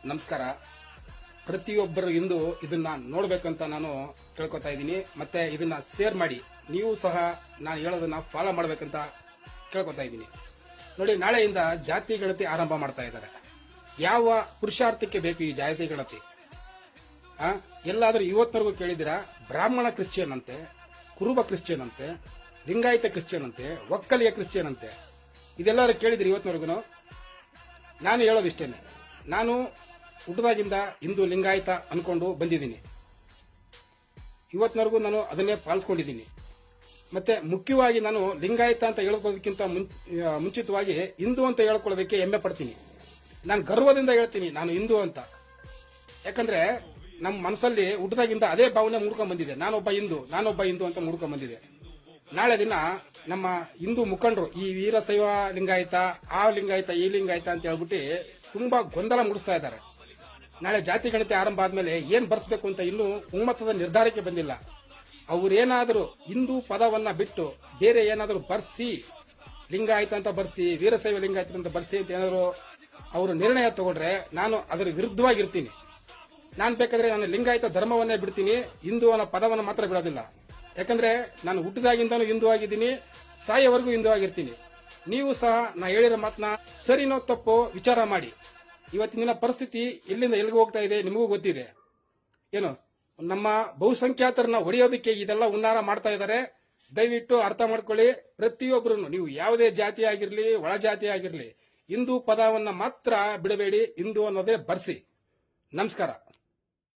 ನಮಸ್ಕಾರ. ಪ್ರತಿಯೊಬ್ಬರು ಇಂದು ಇದನ್ನ ನೋಡ್ಬೇಕಂತ ನಾನು ಕೇಳ್ಕೊತಾ ಇದ್ದೀನಿ. ಮತ್ತೆ ಇದನ್ನ ಶೇರ್ ಮಾಡಿ, ನೀವು ಸಹ ನಾನು ಹೇಳೋದನ್ನ ಫಾಲೋ ಮಾಡ್ಬೇಕಂತ ಕೇಳ್ಕೊತಾ ಇದ್ದೀನಿ. ನೋಡಿ, ನಾಳೆಯಿಂದ ಜಾತಿ ಗಣತಿ ಆರಂಭ ಮಾಡ್ತಾ ಇದ್ದಾರೆ. ಯಾವ ಪುರುಷಾರ್ಥಕ್ಕೆ ಬೇಕು ಈ ಜಾತಿ ಗಣತಿ? ಎಲ್ಲಾದ್ರೂ ಇವತ್ತವರೆಗೂ ಕೇಳಿದಿರಾ? ಬ್ರಾಹ್ಮಣ ಕ್ರಿಶ್ಚಿಯನ್ ಅಂತೆ, ಕುರುಬ ಕ್ರಿಶ್ಚಿಯನ್ ಅಂತೆ, ಲಿಂಗಾಯತ ಕ್ರಿಶ್ಚಿಯನ್ ಅಂತೆ, ಒಕ್ಕಲಿಗ ಕ್ರಿಶ್ಚಿಯನ್ ಅಂತೆ. ಇದೆಲ್ಲರೂ ಕೇಳಿದ್ರಿ ಇವತ್ತಿನವರೆಗೂ? ನಾನು ಹೇಳೋದಿಷ್ಟೇನೆ, ನಾನು ಹುಟ್ಟದಾಗಿಂದ ಹಿಂದೂ ಲಿಂಗಾಯತ ಅನ್ಕೊಂಡು ಬಂದಿದ್ದೀನಿ. ಇವತ್ತಿನವರೆಗೂ ನಾನು ಅದನ್ನೇ ಪಾಲಿಸ್ಕೊಂಡಿದ್ದೀನಿ. ಮತ್ತೆ ಮುಖ್ಯವಾಗಿ ನಾನು ಲಿಂಗಾಯತ ಅಂತ ಹೇಳ್ಕೊಳ್ಳೋದಕ್ಕಿಂತ ಮುಂಚಿತವಾಗಿ ಹಿಂದೂ ಅಂತ ಹೇಳ್ಕೊಳ್ಳೋದಕ್ಕೆ ಹೆಮ್ಮೆ ಪಡ್ತೀನಿ. ನಾನು ಗರ್ವದಿಂದ ಹೇಳ್ತೀನಿ ನಾನು ಹಿಂದೂ ಅಂತ. ಯಾಕಂದ್ರೆ ನಮ್ಮ ಮನಸ್ಸಲ್ಲಿ ಹುಟ್ಟದಾಗಿಂದ ಅದೇ ಭಾವನೆ ಮೂಡ್ಕೊಂಡ್ ಬಂದಿದೆ, ನಾನೊಬ್ಬ ಹಿಂದೂ ಅಂತ ಮೂಡ್ಕೊಂಡ್ ಬಂದಿದೆ. ನಾಳೆ ದಿನ ನಮ್ಮ ಹಿಂದೂ ಮುಖಂಡರು ಈ ವೀರಶೈವ ಲಿಂಗಾಯತ, ಆ ಲಿಂಗಾಯತ, ಈ ಲಿಂಗಾಯತ ಅಂತ ಹೇಳ್ಬಿಟ್ಟು ತುಂಬಾ ಗೊಂದಲ ಮೂಡಿಸ್ತಾ ಇದ್ದಾರೆ. ನಾಳೆ ಜಾತಿ ಗಣತಿ ಆರಂಭ ಆದ್ಮೇಲೆ ಏನ್ ಬರ್ಸ್ಬೇಕು ಅಂತ ಇನ್ನೂ ಒಮ್ಮತದ ನಿರ್ಧಾರಕ್ಕೆ ಬಂದಿಲ್ಲ. ಅವ್ರೇನಾದ್ರೂ ಹಿಂದೂ ಪದವನ್ನ ಬಿಟ್ಟು ಬೇರೆ ಏನಾದರೂ ಬರ್ಸಿ, ಲಿಂಗಾಯತ ಅಂತ ಬರ್ಸಿ, ವೀರಶೈವ ಲಿಂಗಾಯತ ಅಂತ ಬರ್ಸಿ ಅಂತ ಏನಾದ್ರು ಅವರು ನಿರ್ಣಯ ತಗೊಂಡ್ರೆ ನಾನು ಅದರ ವಿರುದ್ಧವಾಗಿರ್ತೀನಿ. ನಾನು ಬೇಕಾದ್ರೆ ನಾನು ಲಿಂಗಾಯತ ಧರ್ಮವನ್ನೇ ಬಿಡ್ತೀನಿ, ಹಿಂದೂ ಅನ್ನೋ ಪದವನ್ನು ಮಾತ್ರ ಬಿಡೋದಿಲ್ಲ. ಯಾಕಂದ್ರೆ ನಾನು ಹುಟ್ಟಿದಾಗಿಂದನೂ ಹಿಂದೂ ಆಗಿದ್ದೀನಿ, ಸಾಯೋವರೆಗೂ ಹಿಂದೂ ಆಗಿರ್ತೀನಿ. ನೀವು ಸಹ ನಾ ಹೇಳಿರೋ ಮಾತನ್ನ ಸರಿನೋ ತಪ್ಪೋ ವಿಚಾರ ಮಾಡಿ. ಇವತ್ತಿನ ಪರಿಸ್ಥಿತಿ ಎಲ್ಲಿಂದ ಎಲ್ಲಿಗೆ ಹೋಗ್ತಾ ಇದೆ ನಿಮಗೂ ಗೊತ್ತಿದೆ. ಏನು, ನಮ್ಮ ಬಹುಸಂಖ್ಯಾತರನ್ನ ಹೊಡೆಯೋದಕ್ಕೆ ಇದೆಲ್ಲ ಹುನ್ನಾರ ಮಾಡ್ತಾ ಇದ್ದಾರೆ. ದಯವಿಟ್ಟು ಅರ್ಥ ಮಾಡ್ಕೊಳ್ಳಿ. ಪ್ರತಿಯೊಬ್ಬರು, ನೀವು ಯಾವುದೇ ಜಾತಿ ಆಗಿರ್ಲಿ, ಒಳ ಜಾತಿ ಆಗಿರ್ಲಿ, ಹಿಂದೂ ಪದವನ್ನ ಮಾತ್ರ ಬಿಡಬೇಡಿ. ಹಿಂದೂ ಅನ್ನೋದೇ ಬರ್ಸಿ. ನಮಸ್ಕಾರ.